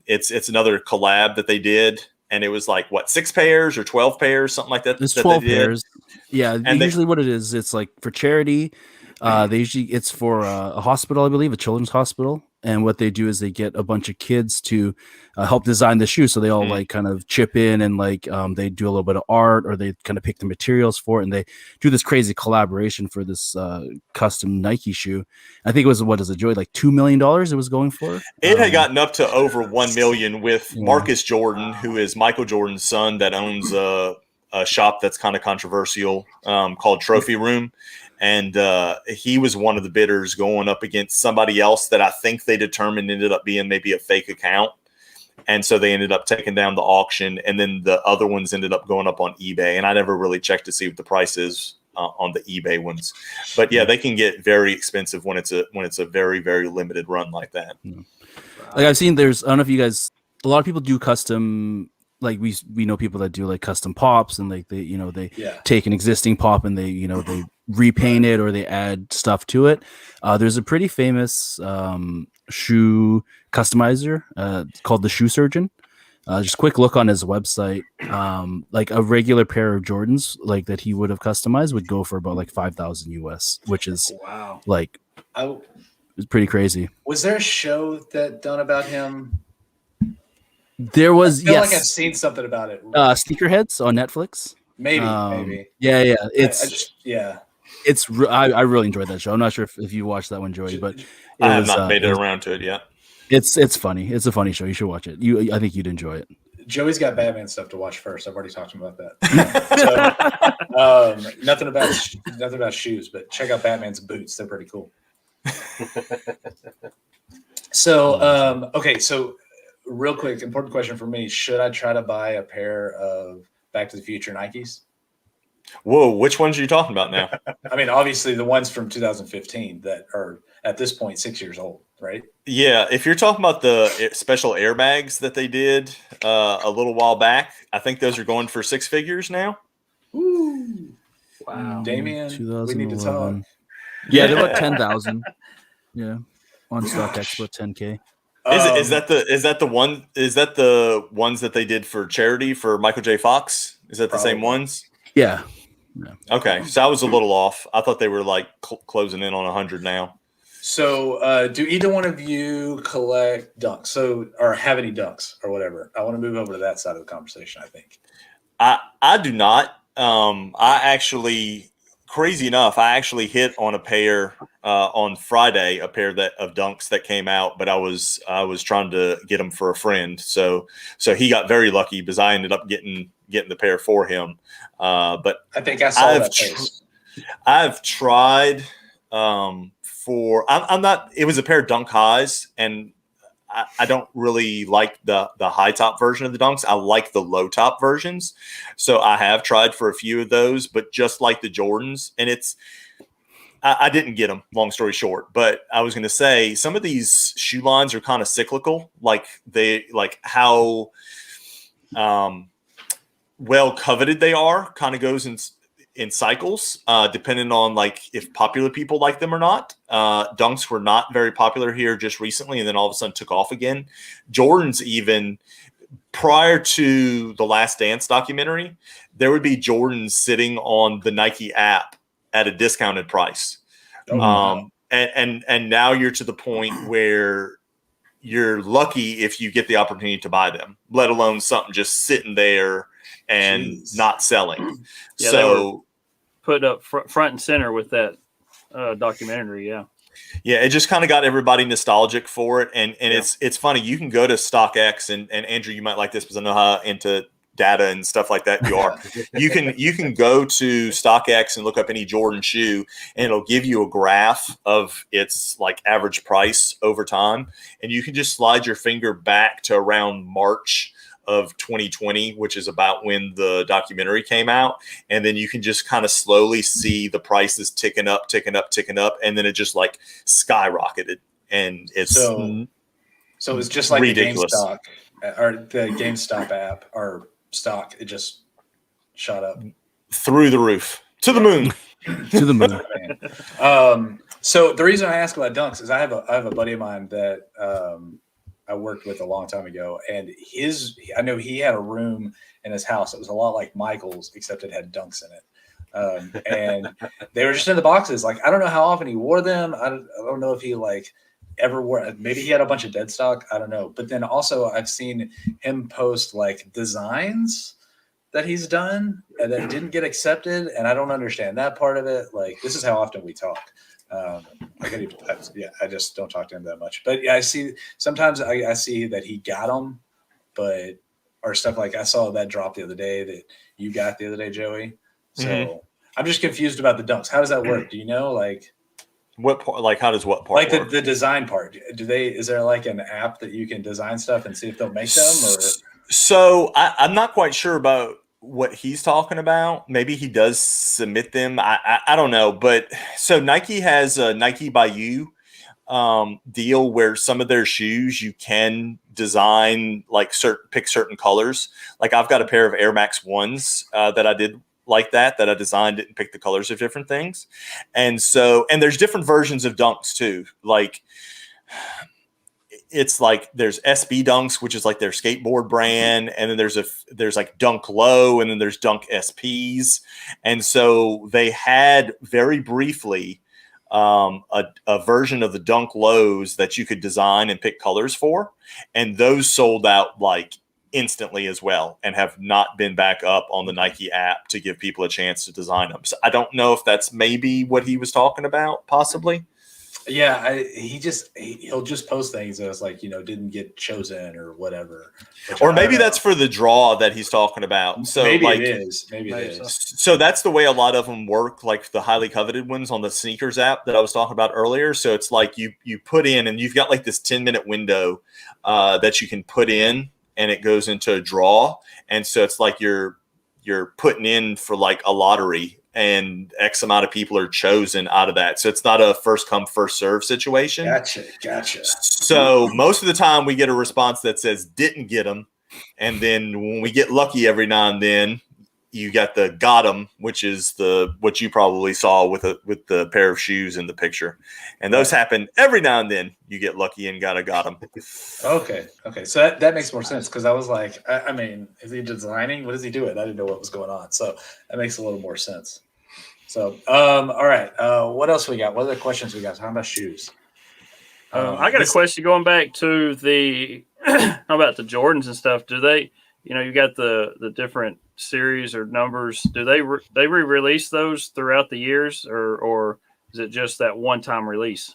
It's another collab that they did, and it was like 6 pairs or 12 pairs, something like that. It's that 12 they did. pairs. Yeah, And usually what it is, it's like for charity. It's for a hospital, I believe, a children's hospital. And what they do is they get a bunch of kids to help design the shoe. So they all like kind of chip in, and like they do a little bit of art, or they kind of pick the materials for it, and they do this crazy collaboration for this custom Nike shoe. I think it was, what is it, Joey? Like $2 million it was going for. It had gotten up to over 1 million with Marcus Jordan, who is Michael Jordan's son, that owns a shop that's kind of controversial called Trophy Room. And he was one of the bidders going up against somebody else that I think they determined ended up being maybe a fake account. And so they ended up taking down the auction, and then the other ones ended up going up on eBay. And I never really checked to see what the price is on the eBay ones. But yeah, they can get very expensive when it's a very, very limited run like that. Like I've seen, I don't know if you guys, a lot of people do custom. Like we know people that do like custom pops, and like they take an existing pop and they they repaint it, or they add stuff to it. There's a pretty famous shoe customizer called the Shoe Surgeon. Just a quick look on his website. Like a regular pair of Jordans like that he would have customized would go for about like 5,000 US, which is like it's pretty crazy. Was there a show that done about him? There was, I feel like I've seen something about it. Sneakerheads on Netflix. Maybe. Yeah. I really enjoyed that show. I'm not sure if you watched that one, Joey, but I have not made it around to it yet. It's funny. It's a funny show. You should watch it. I think you'd enjoy it. Joey's got Batman stuff to watch first. I've already talked to him about that. So, nothing about shoes, but check out Batman's boots. They're pretty cool. So, okay. So real quick, important question for me. Should I try to buy a pair of Back to the Future Nikes? Whoa, which ones are you talking about now? I mean, obviously the ones from 2015 that are at this point 6 years old, right? Yeah, if you're talking about the special airbags that they did a little while back, I think those are going for 6 figures now. Ooh. Wow. Damien, we need to talk. Yeah, they're about 10,000. Yeah, on StockX, about 10K. Is that the ones that they did for charity for Michael J. Fox? Is that the same ones? Yeah. Okay, so I was a little off. I thought they were like closing in on 100 now. So, do either one of you collect dunks? Or have any dunks or whatever? I want to move over to that side of the conversation. I think. I do not. I actually, crazy enough, I actually hit on a pair on Friday, a pair of dunks that came out, but I was trying to get them for a friend, so he got very lucky because I ended up getting the pair for him. But I think I saw that post. I've tried I'm not. It was a pair of Dunk Highs, and I don't really like the high top version of the Dunks. I like the low top versions. So I have tried for a few of those, but just like the Jordans, and I didn't get them, long story short. But I was going to say some of these shoe lines are kind of cyclical, like how well coveted they are kind of goes in cycles, depending on like if popular people like them or not. Dunks were not very popular here just recently, and then all of a sudden took off again. Jordans, even prior to the Last Dance documentary, there would be Jordans sitting on the Nike app at a discounted price. Oh, wow. And now you're to the point where you're lucky if you get the opportunity to buy them, let alone something just sitting there and Jeez. not selling. Yeah, So put up front and center with that documentary. Yeah. it just kind of got everybody nostalgic for it. And it's funny. You can go to StockX and Andrew, you might like this because I know how into data and stuff like that you are. You can go to StockX and look up any Jordan shoe, and it'll give you a graph of its like average price over time. And you can just slide your finger back to around March of 2020, which is about when the documentary came out. And then you can just kind of slowly see the prices ticking up. And then it just like skyrocketed. And it's so it's just like ridiculous. the GameStop or the GameStop app or stock. It just shot up through the roof to the moon. To the moon. So the reason I ask about dunks is I have a buddy of mine that I worked with a long time ago, and I know he had a room in his house that was a lot like Michael's, except it had dunks in it. And they were just in the boxes. Like, I don't know how often he wore them. I don't know if he like ever wore, maybe he had a bunch of dead stock. I don't know. But then also I've seen him post like designs that he's done and that didn't get accepted. And I don't understand that part of it. Like, this is how often we talk. I just don't talk to him that much. But yeah, I see sometimes I see that he got them, or stuff like I saw that drop the other day that you got the other day, Joey. So I'm just confused about the dunks. How does that work? Do you know, like what part? Like, how does what part? Like the design part? Is there like an app that you can design stuff and see if they'll make them? Or so I'm not quite sure about what he's talking about. Maybe he does submit them. I don't know. But so Nike has a Nike by You deal where some of their shoes you can design like pick certain colors. Like I've got a pair of Air Max 1s that I did like that I designed it and picked the colors of different things. And there's different versions of dunks too. Like it's like there's SB Dunks, which is like their skateboard brand, and then there's like Dunk Low, and then there's Dunk SPs. And so they had very briefly a version of the Dunk Lows that you could design and pick colors for, and those sold out like instantly as well, and have not been back up on the Nike app to give people a chance to design them. So I don't know if that's maybe what he was talking about, possibly. Yeah, he'll just post things that's like, didn't get chosen or whatever. Or maybe that's for the draw that he's talking about. So maybe like, it is. Maybe it is. So that's the way a lot of them work, like the highly coveted ones on the sneakers app that I was talking about earlier. So it's like you put in, and you've got like this 10-minute window that you can put in, and it goes into a draw. And so it's like you're putting in for like a lottery, and X amount of people are chosen out of that. So it's not a first come, first serve situation. Gotcha. So most of the time we get a response that says didn't get them. And then when we get lucky every now and then, you got the got them, which is what you probably saw with the pair of shoes in the picture. And those happen every now and then. You get lucky and got them. Okay. So that makes more sense, because I was like, I mean, is he designing? What is he doing? I didn't know what was going on. So that makes a little more sense. So, all right. What else we got? What other questions we got? How about shoes? I got a question going back to the how about the Jordans and stuff? Do they, you got the different series or numbers? Do they re-release those throughout the years, or is it just that one-time release?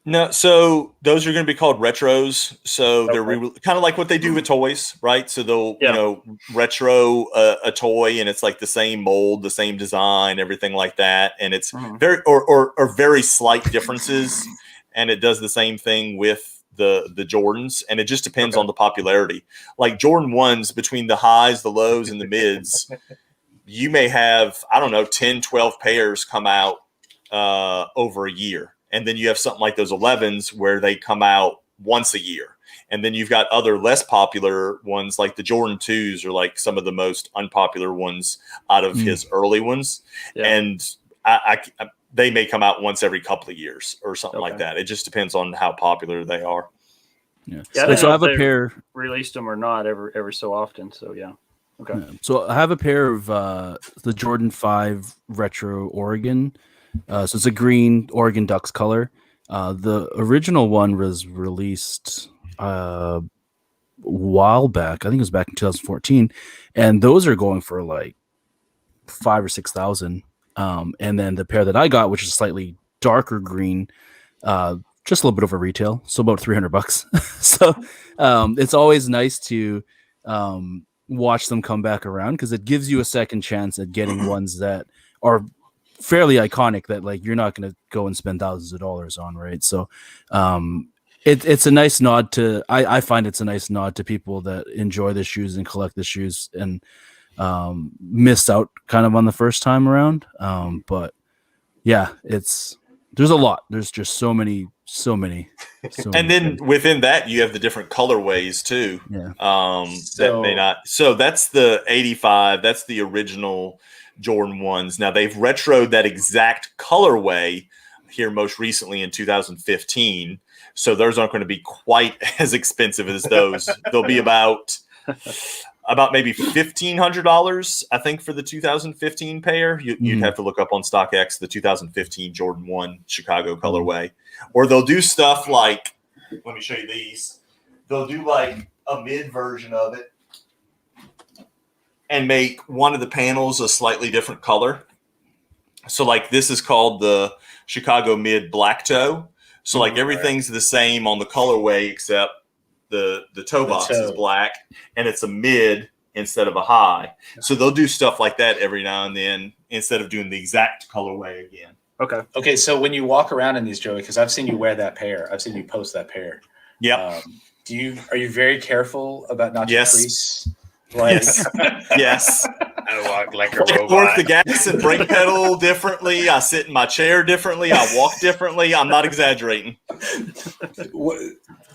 No, so those are going to be called retros. So they're Okay. kind of like what they do with toys, right? So they'll, Yeah. retro a toy, and it's like the same mold, the same design, everything like that, and it's Mhm. very or very slight differences, and it does the same thing with the Jordans, and it just depends Okay. on the popularity. Like Jordan 1s, between the highs, the lows, and the mids, you may have, I don't know, 10, 12 pairs come out over a year. And then you have something like those 11s where they come out once a year. And then you've got other less popular ones like the Jordan 2s are like some of the most unpopular ones out of his early ones. Yeah. And they may come out once every couple of years or something like that. It just depends on how popular they are. Yeah. Yeah, I So, didn't so know I have if a they pair. released them or not every so often. So yeah. Okay. Yeah. So I have a pair of the Jordan 5 Retro Oregon. So it's a green Oregon Ducks color. The original one was released a while back. I think it was back in 2014, and those are going for like 5,000 or 6,000. And then the pair that I got, which is slightly darker green, just a little bit over retail, so about $300. So it's always nice to watch them come back around because it gives you a second chance at getting ones that are fairly iconic that like you're not going to go and spend thousands of dollars on, right? So it's a nice nod to I find it's a nice nod to people that enjoy the shoes and collect the shoes and missed out kind of on the first time around. But yeah, there's a lot. There's just so many. And then within that, you have the different colorways too. Yeah. That may not. So that's the 85. That's the original Jordan 1s. Now they've retroed that exact colorway here most recently in 2015. So those aren't going to be quite as expensive as those. They'll be about maybe $1,500, I think, for the 2015 pair. You'd have to look up on StockX the 2015 Jordan 1 Chicago colorway. Or they'll do stuff like, let me show you these. They'll do like a mid version of it and make one of the panels a slightly different color. So like this is called the Chicago Mid Black Toe. So like everything's the same on the colorway except the toe box is black and it's a mid instead of a high. So they'll do stuff like that every now and then instead of doing the exact colorway again. Okay. So when you walk around in these, Joey, because I've seen you wear that pair, I've seen you post that pair. Yeah. Are you very careful about not to crease? Like, yes. I walk like a I robot. work the gas and brake pedal differently. I sit in my chair differently. I walk differently. I'm not exaggerating.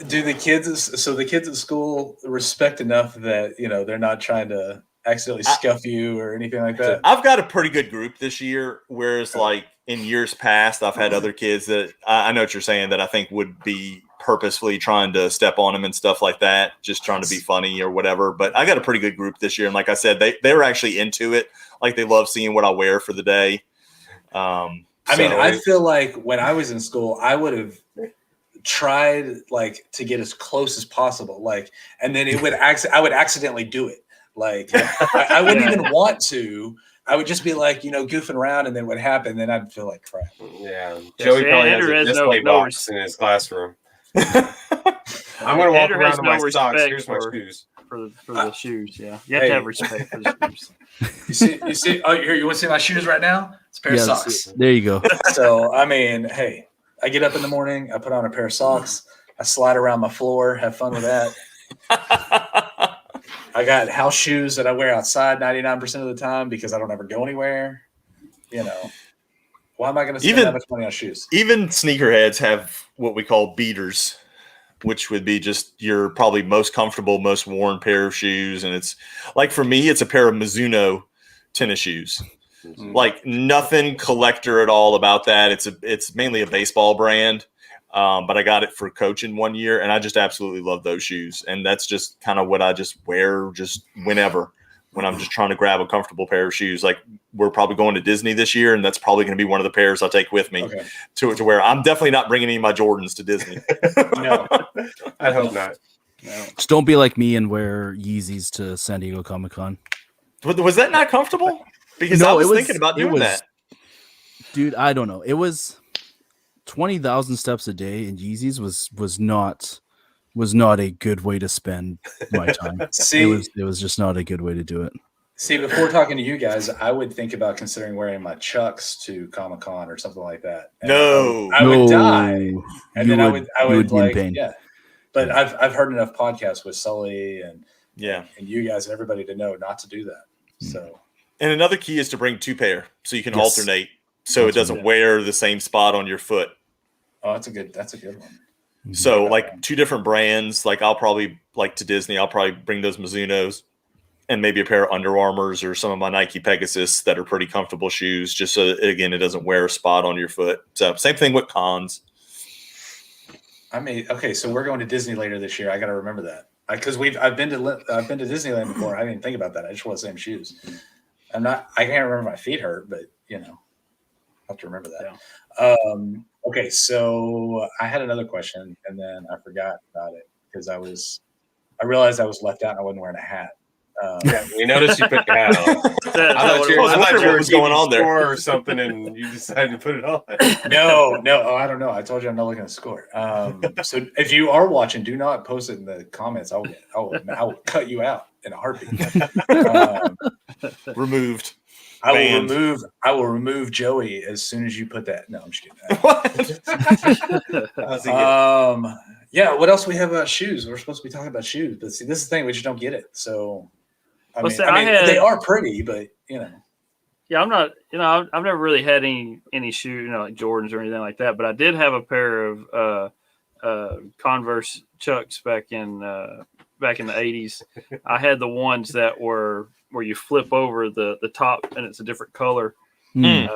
Do the kids? So the kids at school respect enough that they're not trying to accidentally scuff you or anything like that? I've got a pretty good group this year, whereas like in years past, I've had other kids that I know what you're saying that I think would be purposefully trying to step on them and stuff like that, just trying to be funny or whatever. But I got a pretty good group this year. And like I said, they were actually into it. Like they love seeing what I wear for the day. I feel like when I was in school, I would have tried like to get as close as possible. Like, and then I would accidentally do it. Like I wouldn't even want to. I would just be like, goofing around, and then what happened? Then I'd feel like crap. Yeah, Joey probably has a display box in his classroom. I'm going to walk around in my socks. Here's my shoes. For the shoes, yeah. You have to have respect for the shoes. You see. Oh, you want to see my shoes right now? It's a pair of socks. There you go. So hey, I get up in the morning, I put on a pair of socks, I slide around my floor, have fun with that. I got house shoes that I wear outside 99% of the time because I don't ever go anywhere. Why am I going to spend that much money on shoes? Even sneakerheads have what we call beaters, which would be just your probably most comfortable, most worn pair of shoes. And it's like, for me, it's a pair of Mizuno tennis shoes. Mm-hmm. Like nothing collector at all about that. It's mainly a baseball brand. But I got it for coaching one year and I just absolutely love those shoes. And that's just kind of what I just wear just whenever. when I'm just trying to grab a comfortable pair of shoes. Like we're probably going to Disney this year, and that's probably going to be one of the pairs I take with me to where I'm definitely not bringing any of my Jordans to Disney. No, I hope not. No. Just don't be like me and wear Yeezys to San Diego Comic-Con. Was that not comfortable? Because I was thinking about doing that. Dude, I don't know. It was 20,000 steps a day, and Yeezys was not a good way to spend my time. See, it was just not a good way to do it. See, before talking to you guys, I would think about considering wearing my Chucks to Comic-Con or something like that. And I would die, and then I would be in like, pain. yeah. But I've heard enough podcasts with Sully and you guys and everybody to know not to do that. So, and another key is to bring 2 pair so you can alternate, so it doesn't wear the same spot on your foot. Oh, that's a good one. So like 2 different brands. Like I'll probably to Disney, I'll probably bring those Mizunos and maybe a pair of Under Armours or some of my Nike Pegasus that are pretty comfortable shoes, just so again it doesn't wear a spot on your foot. So same thing with cons. So we're going to Disney later this year. I got to remember that because I've been to Disneyland before. I didn't think about that. I just wore the same shoes. I can't remember, my feet hurt, but I have to remember that. Yeah. Okay, so I had another question and then I forgot about it because I realized I was left out and I wasn't wearing a hat. We noticed you put the hat on. I thought you were going on there or something, and you decided to put it on. No. Oh, I don't know. I told you I'm not looking at the score. So if you are watching, do not post it in the comments. I will cut you out in a heartbeat. Removed. I will remove Joey as soon as you put that. No, I'm just kidding. Yeah. What else we have about shoes? We're supposed to be talking about shoes, but see, this is the thing. We just don't get it. So, I mean, they are pretty, but Yeah, I'm not. I've never really had any shoes, like Jordans or anything like that. But I did have a pair of Converse Chucks back in the 80s. I had the ones that were where you flip over the top and it's a different color. Okay,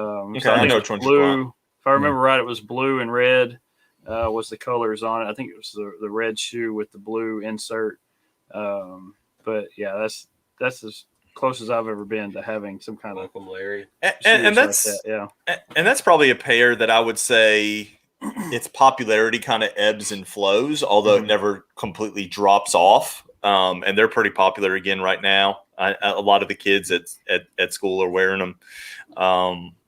so I know which one's blue. If I remember right, it was blue and red was the colors on it. I think it was the red shoe with the blue insert. But yeah, that's as close as I've ever been to having some kind of Larry. And that's like that, yeah. And that's probably a pair that I would say its popularity kind of ebbs and flows, although it never completely drops off. And they're pretty popular again right now. A lot of the kids at school are wearing them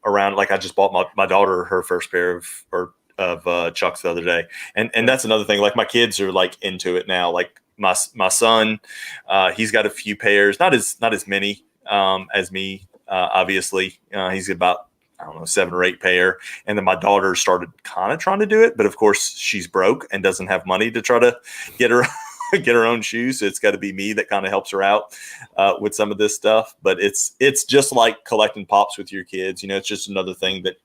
around. Like I just bought my daughter her first pair of Chucks the other day, and that's another thing. Like my kids are like into it now. Like my son, he's got a few pairs, not as many as me. Obviously, he's about 7 or 8 pair. And then my daughter started kind of trying to do it, but of course she's broke and doesn't have money to try to get her own shoes. So it's got to be me that kind of helps her out with some of this stuff. But it's just like collecting pops with your kids. It's just another thing that,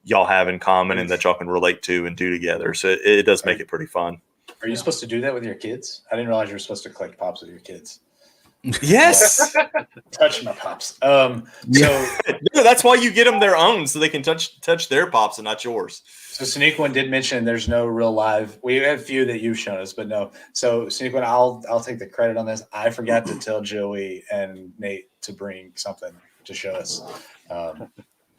y'all have in common and that y'all can relate to and do together. So it does make it pretty fun. Are you supposed to do that with your kids? I didn't realize you were supposed to collect pops with your kids. Yes. Touch my pops. No, that's why you get them their own, so they can touch their pops and not yours. So Sneakwin did mention there's no real live. We have a few that you've shown us, but no. So Sneakwin, I'll take the credit on this. I forgot to tell Joey and Nate to bring something to show us.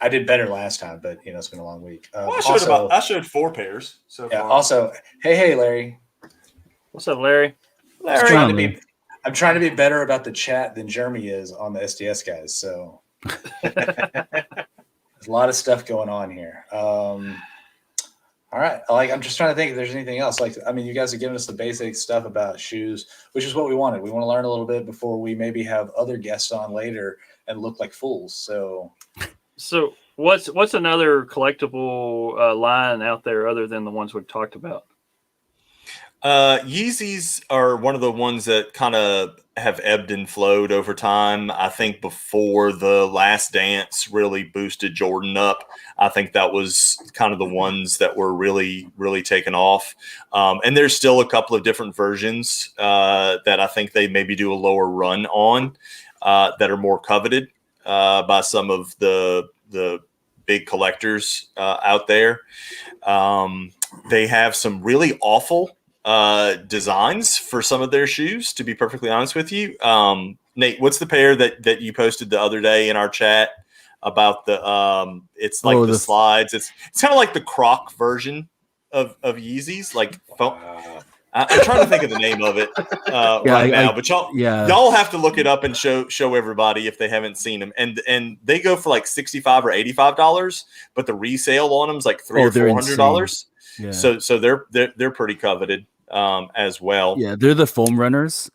I did better last time, but it's been a long week. I showed 4 pairs. So yeah. Far. Also, hey, Larry. What's up, Larry? I'm trying to be better about the chat than Jeremy is on the SDS guys. So there's a lot of stuff going on here. All right. I'm just trying to think if there's anything else. You guys have given us the basic stuff about shoes, which is what we wanted. We want to learn a little bit before we maybe have other guests on later and look like fools. So what's another collectible line out there other than the ones we've talked about? Yeezys are one of the ones that kind of have ebbed and flowed over time. I think before the Last Dance really boosted Jordan up, I think that was kind of the ones that were really, really taken off. And there's still a couple of different versions that I think they maybe do a lower run on that are more coveted by some of the big collectors out there. They have some really awful designs for some of their shoes, to be perfectly honest with you. Nate, what's the pair that you posted the other day in our chat about the it's like the slides. It's kind of like the Croc version of Yeezys. Like I'm trying to think of the name of it now, but y'all have to look it up and show everybody if they haven't seen them. And they go for like $65 or $85, but the resale on them is like $300 or $400. Yeah. So they're pretty coveted as well. Yeah, they're the foam runners.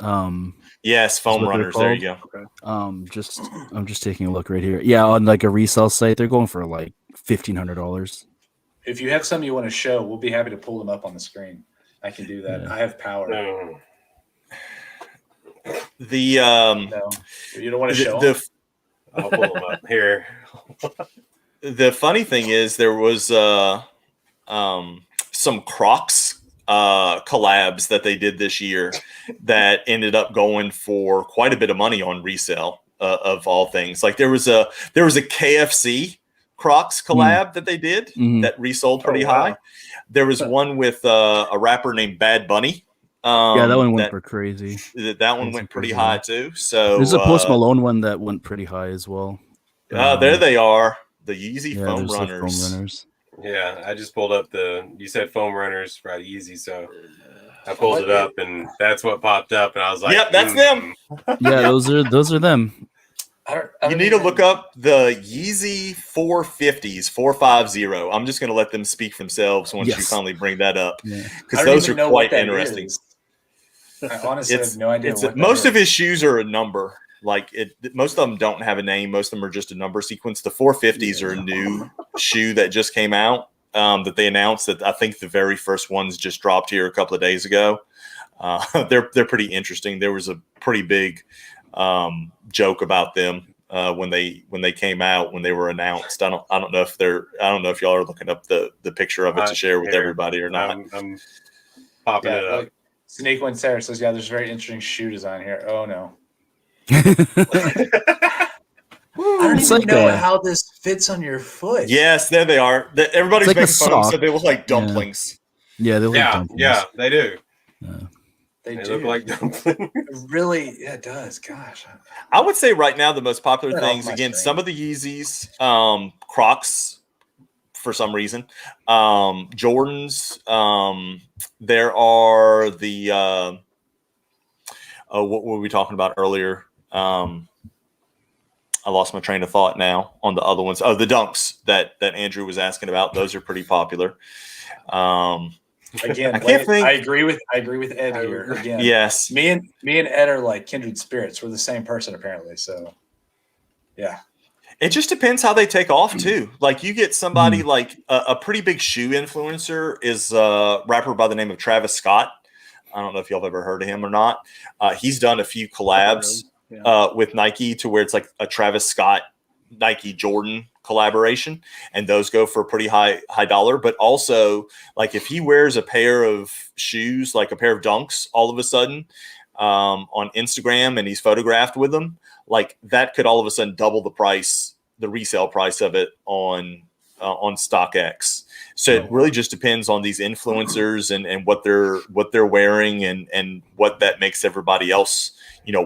Yes, foam runners. There you go. Okay. I'm just taking a look right here. Yeah, on like a resale site, they're going for like $1,500. If you have some you want to show, we'll be happy to pull them up on the screen. I can do that. Yeah. I have power. No. No, you don't want to show them? I'll pull them up here. The funny thing is there was some Crocs collabs that they did this year that ended up going for quite a bit of money on resale of all things. Like there was a KFC Crocs collab that they did that resold pretty high. There was one with a rapper named Bad Bunny. That one went for crazy. That one went pretty high too. So there's a Post Malone one that went pretty high as well. There they are, the Yeezy foam runners. Yeah, I just pulled up you said foam runners for Yeezy, so I pulled it up and that's what popped up, and I was like, "Yep, that's them." Yeah, those are them. You need to look up the Yeezy 450s, 450. I'm just going to let them speak for themselves once you finally bring that up, because those are quite interesting. I honestly have no idea. Most of his shoes are a number. Like most of them don't have a name. Most of them are just a number sequence. The 450s are a new shoe that just came out that they announced. That I think the very first ones just dropped here a couple of days ago. They're pretty interesting. There was a pretty big joke about them when they came out, when they were announced. I don't know if y'all are looking up the picture of it to share with everybody or not. I'm popping it up. Sneak One Sarah says, "Yeah, there's very interesting shoe design here." Oh no. I don't even know how this fits on your foot. Yes, there they are. Everybody's making fun of them, so they look like dumplings. Yeah, they look like dumplings. Yeah, they do. They look like dumplings. Really, it does. Gosh. I would say right now the most popular things, again, some of the Yeezys, Crocs for some reason, Jordans. There are the what were we talking about earlier? I lost my train of thought now on the other ones. Oh, the Dunks that Andrew was asking about. Those are pretty popular. Again, I agree with Ed here. Again, yes, me and Ed are like kindred spirits. We're the same person apparently. So, yeah. It just depends how they take off too. Like you get somebody like a pretty big shoe influencer is a rapper by the name of Travis Scott. I don't know if y'all have ever heard of him or not. He's done a few collabs with Nike to where it's like a Travis Scott Nike Jordan collaboration, and those go for a pretty high dollar. But also, like if he wears a pair of shoes, like a pair of Dunks, all of a sudden on Instagram, and he's photographed with them, like that could all of a sudden double the price, the resale price of it on StockX. So it really just depends on these influencers and what they're wearing and what that makes everybody else,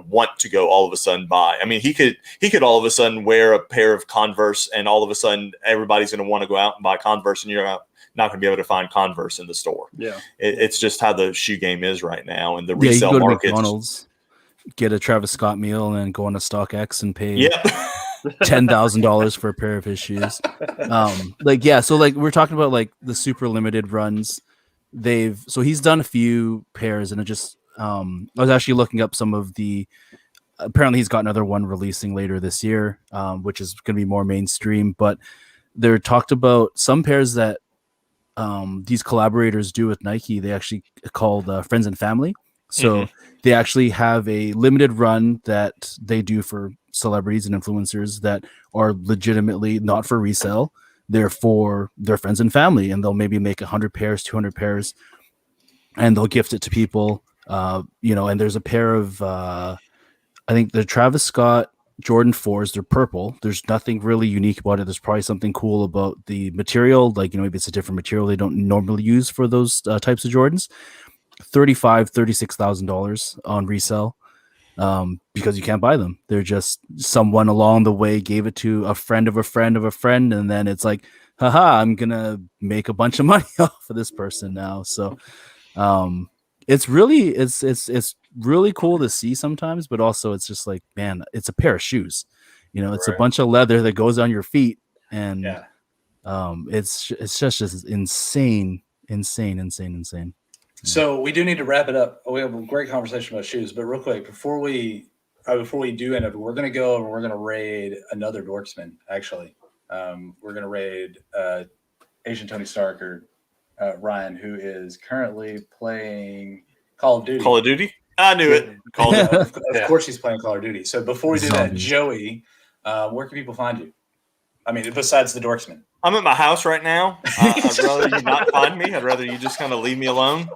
want to go all of a sudden buy. I mean, he could all of a sudden wear a pair of Converse, and all of a sudden everybody's going to want to go out and buy Converse, and you're not going to be able to find Converse in the store. Yeah, it's just how the shoe game is right now, and the resale market. McDonald's, get a Travis Scott meal, and then go on to StockX and pay. $10,000 for a pair of his shoes. So we're talking about like the super limited runs. He's done a few pairs, and it just I was actually looking up some of the. Apparently, he's got another one releasing later this year, which is going to be more mainstream. But they're talked about some pairs that these collaborators do with Nike. They actually called friends and family. So they actually have a limited run that they do for celebrities and influencers that are legitimately not for resale. They're for their friends and family, and they'll maybe make 100 pairs, 200 pairs, and they'll gift it to people. And there's a pair of, I think the Travis Scott Jordan 4s, they're purple. There's nothing really unique about it. There's probably something cool about the material. Like, maybe it's a different material they don't normally use for those types of Jordans. $36,000 on resale. because you can't buy them. They're just someone along the way gave it to a friend of a friend of a friend, and then it's like, haha, I'm gonna make a bunch of money off of this person now. So it's really cool to see sometimes, but also it's just like, man, it's a pair of shoes. It's a bunch of leather that goes on your feet, and it's just insane. So we do need to wrap it up. We have a great conversation about shoes, but real quick, before we do end up, we're going to go and we're going to raid another Dorksman. Actually, we're going to raid Asian Tony Stark, or Ryan, who is currently playing Call of Duty. Call of Duty? I knew it. Of course, he's playing Call of Duty. So before we do that, Joey, where can people find you? I mean, besides the Dorksman. I'm at my house right now. I'd rather you not find me. I'd rather you just kind of leave me alone.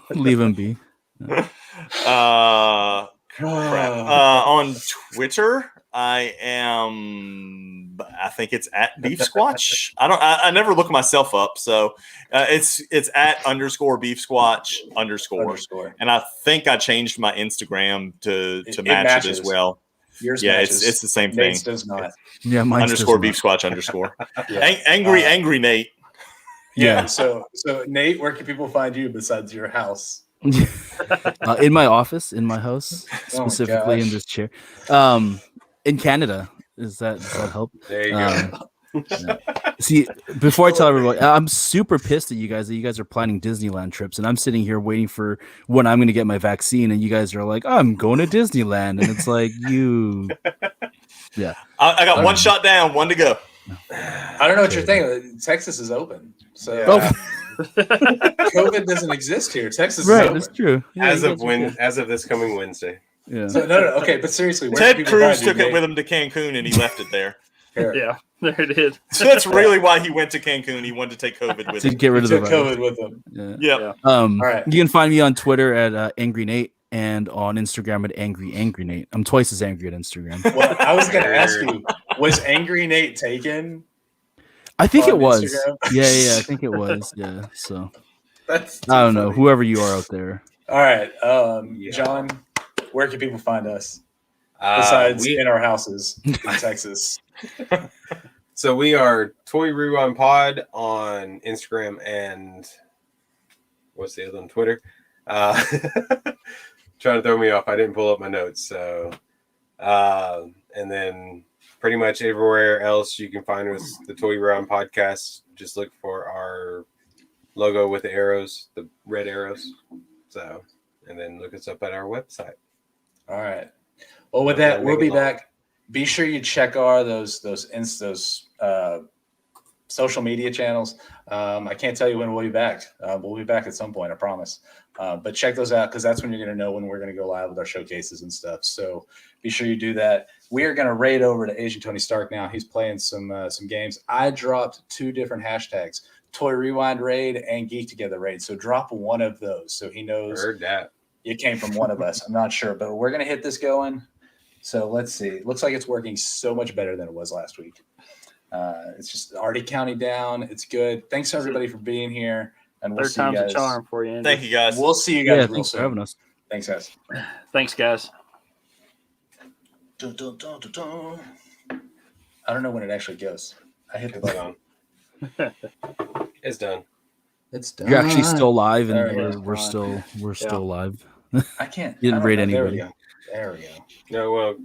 Leave him be. On Twitter, I think it's at Beef Squatch. I never look myself up, so it's at _ Beef Squatch _ and I think I changed my Instagram to match it as well. Yours matches. It's the same thing. Nate's does not. Yeah, mine _ Beef Squatch _ angry Nate. Yeah. So Nate, where can people find you besides your house? In my office, in my house, specifically in this chair. In Canada, does that help? There you go. Yeah. See, before I tell everybody, I'm super pissed at you guys that you guys are planning Disneyland trips, and I'm sitting here waiting for when I'm going to get my vaccine, and you guys are like, I'm going to Disneyland, and it's like, yeah. I got one shot down, one to go. I don't know what you're thinking. Texas is open, so COVID doesn't exist here. Texas is open. That's true. Yeah, As of this coming Wednesday. Yeah. So, no, okay, but seriously, where Ted Cruz took it with him to Cancun, and he left it there. Yeah, there it is. So that's really why he went to Cancun. He wanted to take COVID with him. To get rid of the COVID with him. Yeah. All right. You can find me on Twitter at Angry Nate and on Instagram at Angry Nate. I'm twice as angry at Instagram. Well, I was going to ask you, was Angry Nate taken? I think it was. Instagram? Yeah, I think it was. Yeah. So That's I don't know. Whoever you are out there. All right. John, where can people find us? Besides in our houses in Texas. So we are Toy Rewind Pod on Instagram and what's the other one? Twitter. Trying to throw me off. I didn't pull up my notes. So and then pretty much everywhere else you can find us, the Toy Rewind Podcast. Just look for our logo with the arrows, the red arrows. So and then look us up at our website. All right. Well, with that, we'll be back. Be sure you check those social media channels. I can't tell you when we'll be back. We'll be back at some point, I promise. But check those out because that's when you're going to know when we're going to go live with our showcases and stuff. So be sure you do that. We are going to raid over to Asian Tony Stark now. He's playing some games. I dropped 2 different hashtags: Toy Rewind Raid and Geek Together Raid. So drop one of those so he knows. Heard that. It came from one of us. I'm not sure, but we're going to hit this going. So let's see. It looks like it's working so much better than it was last week. It's just already counting down. It's good. Thanks everybody for being here. And we'll see you guys. Third time's a charm for you, Andy. Thank you, guys. We'll see you guys real Thanks soon. for having us. Thanks, guys. Thanks, guys. Dun, dun, dun, dun, dun. I don't know when it actually goes. I hit the button. It's done. It's done. You're actually still live, and There it is. we're still live. I can't. You didn't I don't rate know. anybody. There we go. No, well.